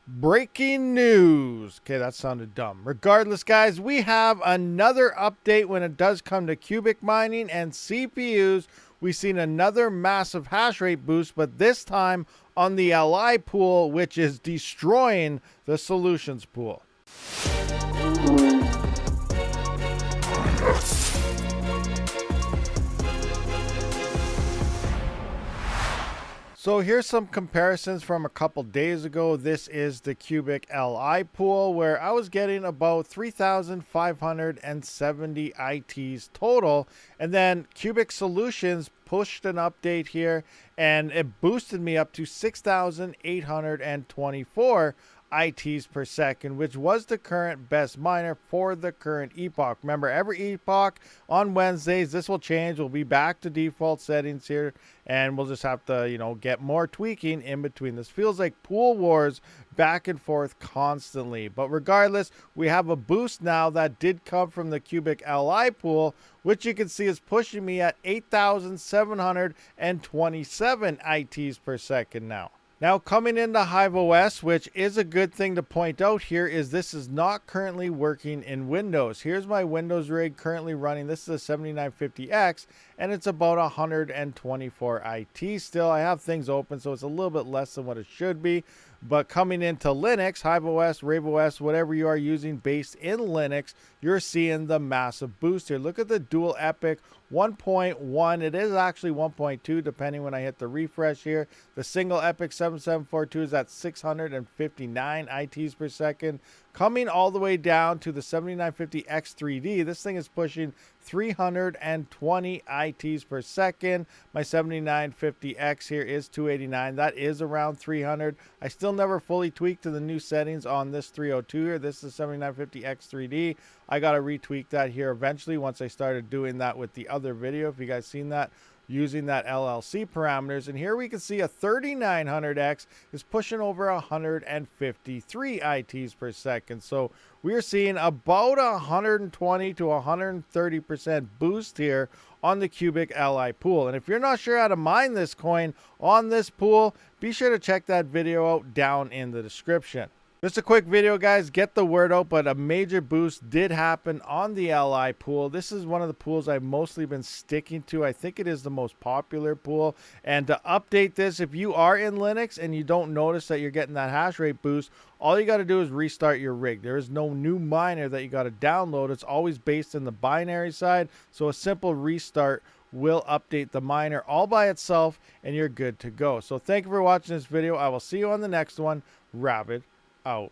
Breaking news. Okay, that sounded dumb. Regardless, guys, we have another update when it does come to Qubic mining and CPUs. We've seen another massive hash rate boost, but this time on the LI pool, which is destroying the solutions pool. So here's some comparisons from a couple days ago. This is the Qubic LI pool where I was getting about 3,570 ITs total. And then Qubic Solutions pushed an update here and it boosted me up to 6,824 ITs per second, which was the current best miner for the current epoch. Remember, every epoch on Wednesdays, this will change. We'll be back to default settings here, and we'll just have to, get more tweaking in between. This feels like pool wars back and forth constantly. But regardless, we have a boost now that did come from the Qubic LI pool, which you can see is pushing me at 8,727 ITs per second now. Now, coming into Hive OS, which is a good thing to point out here, is this is not currently working in Windows. Here's my Windows rig currently running. This is a 7950X, and it's about 124 IT still. I have things open, so it's a little bit less than what it should be. But coming into Linux, Hive OS, Rave OS, whatever you are using based in Linux, you're seeing the massive boost here. Look at the dual epic 1.1. It is actually 1.2 depending when I hit the refresh here. The single epic 7742 is at 659 ITs per second. Coming all the way down to the 7950X3D, this thing is pushing 320 ITs per second. My 7950X here is 289. That is around 300. I still never fully tweaked to the new settings on this 302 here. This is 7950X3D. I got to retweak that here eventually once I started doing that with the other video. If you guys seen that, using that LLC parameters. And here we can see a 3900X is pushing over 153 ITs per second. So we're seeing about 120 to 130% boost here on the Qubic LI pool. And if you're not sure how to mine this coin on this pool, be sure to check that video out down in the description. Just a quick video, guys, get the word out, but a major boost did happen on the LI pool. This is one of the pools I've mostly been sticking to. I think it is the most popular pool. And to update this, if you are in Linux and you don't notice that you're getting that hash rate boost, all you got to do is restart your rig. There is no new miner that you got to download. It's always based in the binary side. So a simple restart will update the miner all by itself and you're good to go. So thank you for watching this video. I will see you on the next one. Rabid out.